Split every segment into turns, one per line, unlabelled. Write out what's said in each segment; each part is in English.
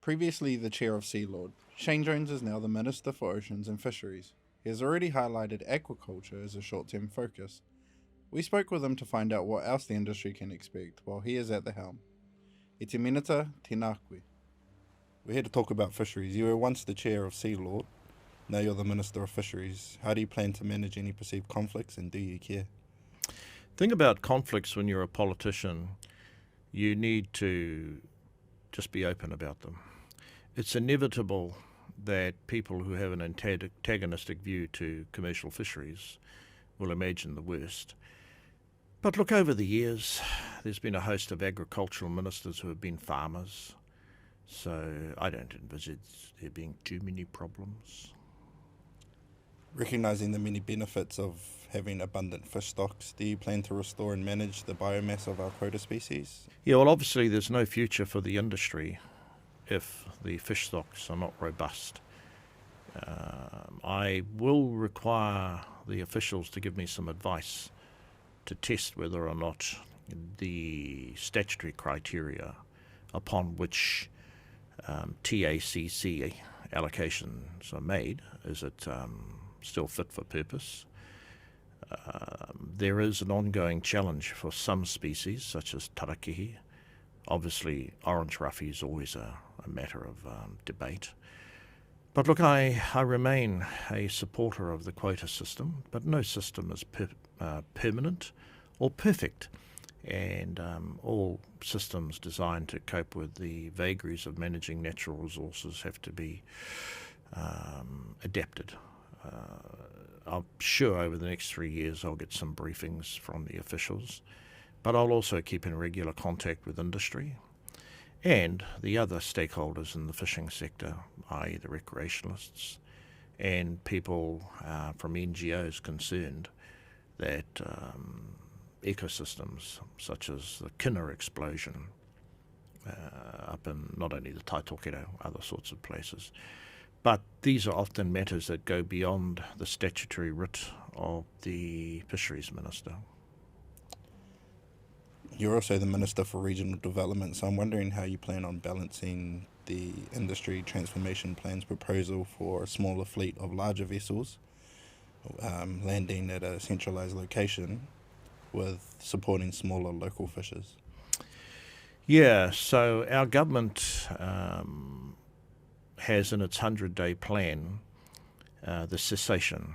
Previously the chair of Sea Lord, Shane Jones is now the Minister for Oceans and Fisheries. He has already highlighted aquaculture as a short-term focus. We spoke with him to find out what else the industry can expect while he is at the helm. I te minata, tēnā koe. We're here to talk about fisheries. You were once the chair of Sea Lord, now you're the Minister of Fisheries. How do you plan to manage any perceived conflicts, and do you care?
Think about conflicts when you're a politician. You need to just be open about them. It's inevitable that people who have an antagonistic view to commercial fisheries will imagine the worst. But look, over the years, there's been a host of agricultural ministers who have been farmers, so I don't envisage there being too many problems.
Recognising the many benefits of having abundant fish stocks, do you plan to restore and manage the biomass of our quota species?
Yeah, well, obviously there's no future for the industry if the fish stocks are not robust. I will require the officials to give me some advice to test whether or not the statutory criteria upon which TACC allocations are made, is it still fit for purpose? There is an ongoing challenge for some species, such as tarakihi. Obviously, orange ruffy is always a matter of debate. But look, I remain a supporter of the quota system, but no system is permanent or perfect. And all systems designed to cope with the vagaries of managing natural resources have to be adapted. I'm sure over the next 3 years I'll get some briefings from the officials, but I'll also keep in regular contact with industry and the other stakeholders in the fishing sector, i.e. the recreationalists, and people from NGOs concerned that ecosystems such as the Kina explosion up in not only the Taitokero, other sorts of places, but these are often matters that go beyond the statutory writ of the Fisheries Minister.
You're also the Minister for Regional Development, so I'm wondering how you plan on balancing the industry transformation plan's proposal for a smaller fleet of larger vessels landing at a centralised location with supporting smaller local fishers.
Yeah, so our government has in its 100-day plan the cessation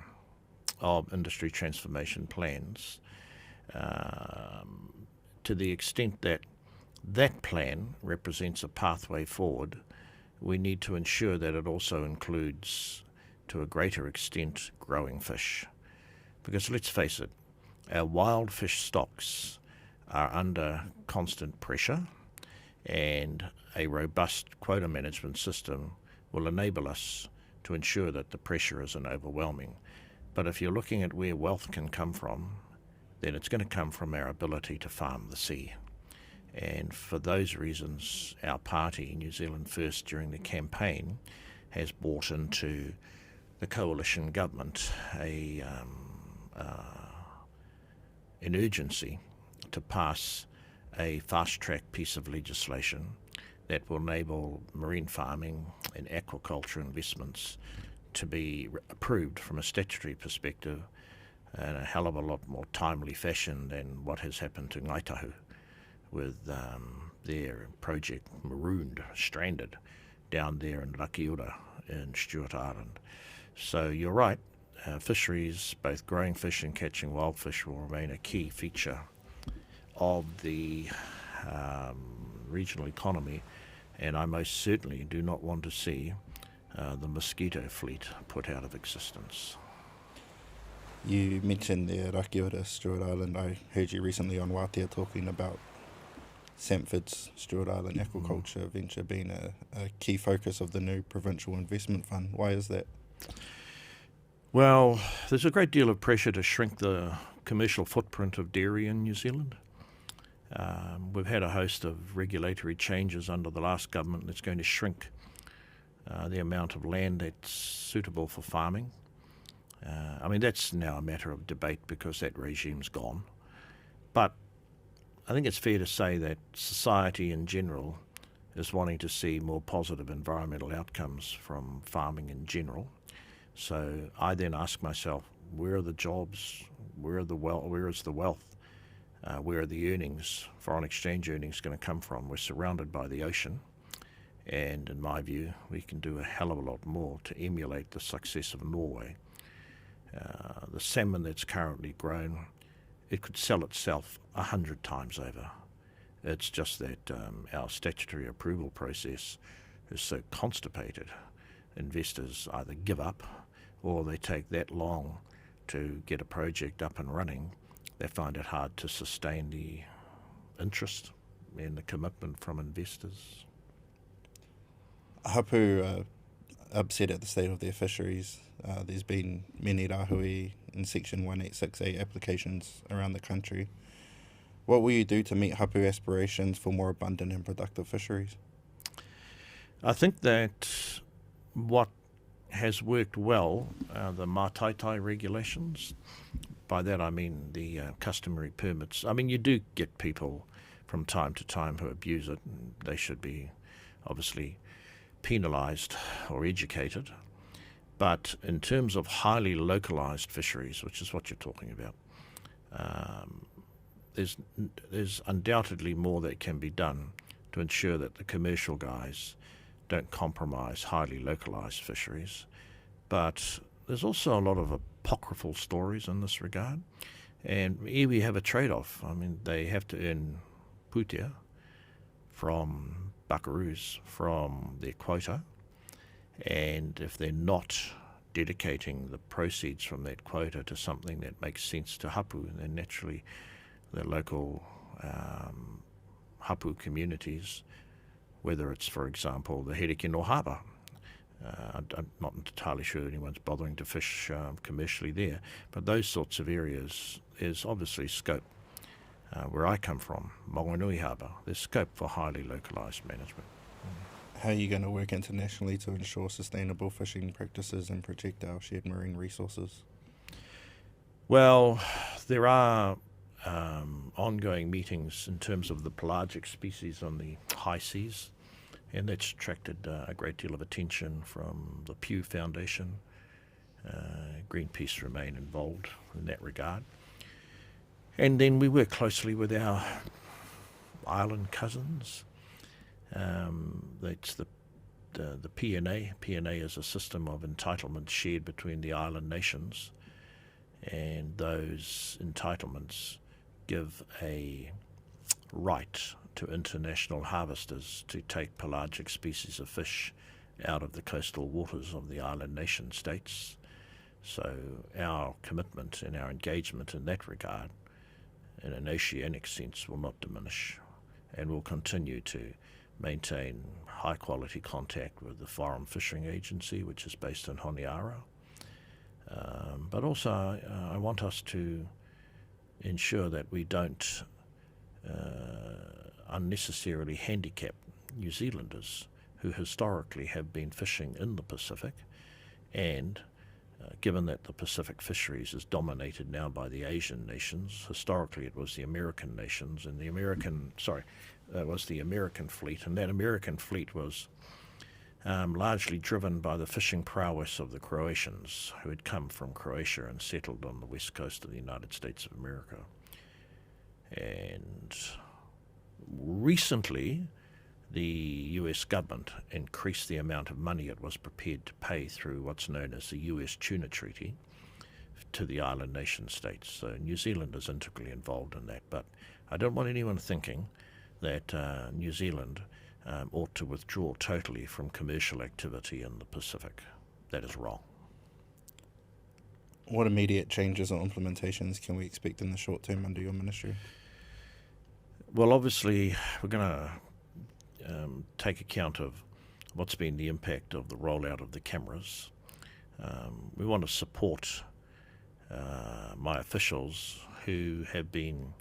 of industry transformation plans to the extent that that plan represents a pathway forward. We need to ensure that it also includes, to a greater extent, growing fish. Because let's face it, our wild fish stocks are under constant pressure, and a robust quota management system will enable us to ensure that the pressure isn't overwhelming. But if you're looking at where wealth can come from, then it's going to come from our ability to farm the sea. And for those reasons, our party, New Zealand First, during the campaign, has brought into the coalition government an urgency to pass a fast-track piece of legislation that will enable marine farming and aquaculture investments to be approved from a statutory perspective in a hell of a lot more timely fashion than what has happened to Ngaitahu with their project marooned, stranded down there in Rakiura in Stewart Island. So you're right, fisheries, both growing fish and catching wild fish, will remain a key feature of the regional economy, and I most certainly do not want to see the mosquito fleet put out of existence.
You mentioned the Rakiura, Stewart Island. I heard you recently on Wātea talking about Sanford's Stewart Island aquaculture venture being a key focus of the new Provincial Investment Fund. Why is that?
Well, there's a great deal of pressure to shrink the commercial footprint of dairy in New Zealand. We've had a host of regulatory changes under the last government that's going to shrink the amount of land that's suitable for farming. I mean, that's now a matter of debate because that regime's gone. But I think it's fair to say that society in general is wanting to see more positive environmental outcomes from farming in general. So I then ask myself, where are the jobs? Where is the wealth? Where are the earnings, foreign exchange earnings, going to come from? We're surrounded by the ocean, and in my view, we can do a hell of a lot more to emulate the success of Norway. The salmon that's currently grown, it could sell itself 100 times over. It's just that our statutory approval process is so constipated. Investors either give up or they take that long to get a project up and running. They find it hard to sustain the interest and the commitment from investors.
Hapu upset at the state of their fisheries. There's been many rahui in Section 1868 applications around the country. What will you do to meet Hapu aspirations for more abundant and productive fisheries?
I think that what has worked well are the mātaitae regulations. By that I mean the customary permits. I mean, you do get people from time to time who abuse it, and they should be obviously penalised or educated. But in terms of highly localised fisheries, which is what you're talking about, there's undoubtedly more that can be done to ensure that the commercial guys don't compromise highly localised fisheries. But there's also a lot of apocryphal stories in this regard. And here we have a trade-off. I mean, they have to earn putia from buckaroos from their quota. And if they're not dedicating the proceeds from that quota to something that makes sense to Hapu, then naturally the local Hapu communities, whether it's, for example, the Herekino Harbour. I'm not entirely sure anyone's bothering to fish commercially there, but those sorts of areas, there's obviously scope. Where I come from, Maunganui Harbour, there's scope for highly localised management.
How are you going to work internationally to ensure sustainable fishing practices and protect our shared marine resources?
Well, there are ongoing meetings in terms of the pelagic species on the high seas, and that's attracted a great deal of attention from the Pew Foundation. Greenpeace remain involved in that regard. And then we work closely with our island cousins. That's the PNA. PNA is a system of entitlements shared between the island nations, and those entitlements give a right to international harvesters to take pelagic species of fish out of the coastal waters of the island nation states. So our commitment and our engagement in that regard, in an oceanic sense, will not diminish, and will continue to maintain high quality contact with the Foreign Fishing Agency, which is based in Honiara. But also I want us to ensure that we don't unnecessarily handicap New Zealanders who historically have been fishing in the Pacific, and given that the Pacific fisheries is dominated now by the Asian nations, historically it was the American nations, and it was the American fleet, and that American fleet was largely driven by the fishing prowess of the Croatians who had come from Croatia and settled on the west coast of the United States of America. And recently, the US government increased the amount of money it was prepared to pay through what's known as the US Tuna Treaty to the island nation states. So New Zealand is integrally involved in that. But I don't want anyone thinking that New Zealand ought to withdraw totally from commercial activity in the Pacific. That is wrong.
What immediate changes or implementations can we expect in the short term under your ministry?
Well, obviously, we're going to take account of what's been the impact of the rollout of the cameras. We want to support my officials who have been,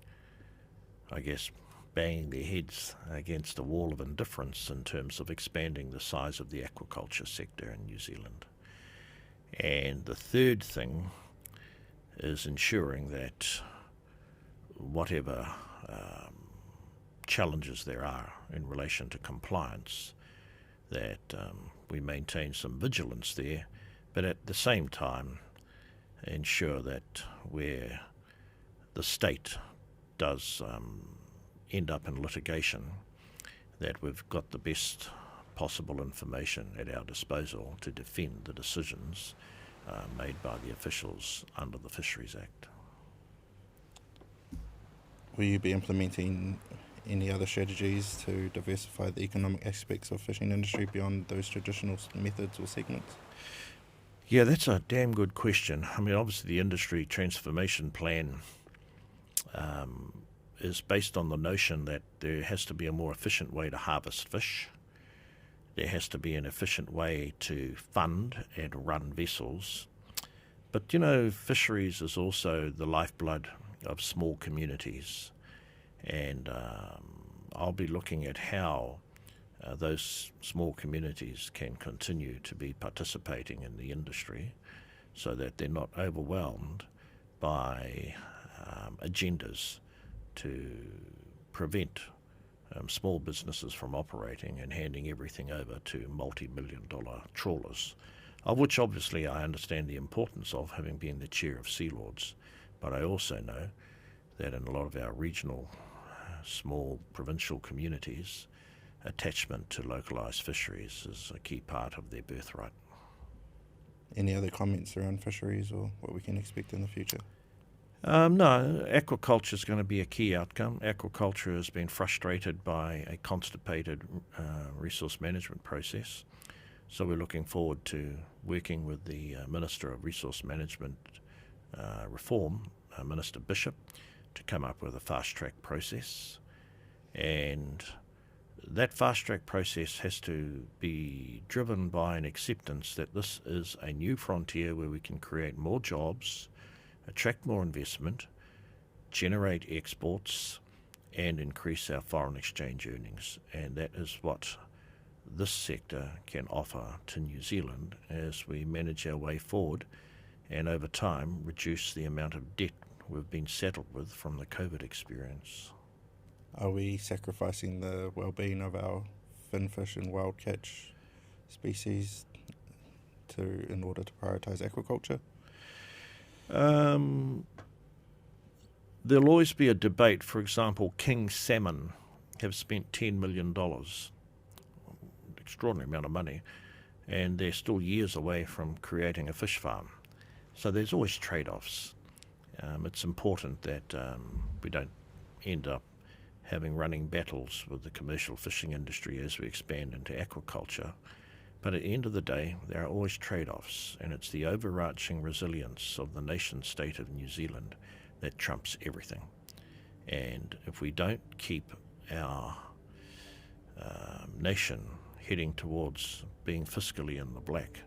I guess, banging their heads against a wall of indifference in terms of expanding the size of the aquaculture sector in New Zealand. And the third thing is ensuring that whatever challenges there are in relation to compliance, that we maintain some vigilance there, but at the same time ensure that where the state does end up in litigation, that we've got the best possible information at our disposal to defend the decisions made by the officials under the Fisheries Act.
Will you be implementing any other strategies to diversify the economic aspects of fishing industry beyond those traditional methods or segments?
Yeah, that's a damn good question. I mean, obviously the industry transformation plan is based on the notion that there has to be a more efficient way to harvest fish. There has to be an efficient way to fund and run vessels. But, you know, fisheries is also the lifeblood of small communities. And I'll be looking at how those small communities can continue to be participating in the industry so that they're not overwhelmed by agendas to prevent small businesses from operating and handing everything over to multi-million-dollar trawlers, of which obviously I understand the importance of, having been the chair of Sea Lords. But I also know that in a lot of our regional, small provincial communities, attachment to localised fisheries is a key part of their birthright.
Any other comments around fisheries or what we can expect in the future?
No, aquaculture is going to be a key outcome. Aquaculture has been frustrated by a constipated resource management process. So we're looking forward to working with the Minister of Resource Management Reform, Minister Bishop, to come up with a fast-track process. And that fast-track process has to be driven by an acceptance that this is a new frontier where we can create more jobs, attract more investment, generate exports, and increase our foreign exchange earnings. And that is what this sector can offer to New Zealand as we manage our way forward and over time reduce the amount of debt we've been saddled with from the COVID experience.
Are we sacrificing the well-being of our finfish and wild catch species in order to prioritise aquaculture?
There'll always be a debate. For example, king salmon have spent $10 million, extraordinary amount of money, and they're still years away from creating a fish farm. So there's always trade-offs. It's important that we don't end up having running battles with the commercial fishing industry as we expand into aquaculture. But at the end of the day, there are always trade-offs, and it's the overarching resilience of the nation-state of New Zealand that trumps everything. And if we don't keep our nation heading towards being fiscally in the black,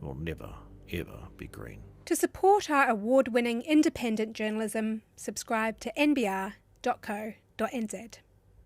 we'll never, ever be green.
To support our award-winning independent journalism, subscribe to nbr.co.nz.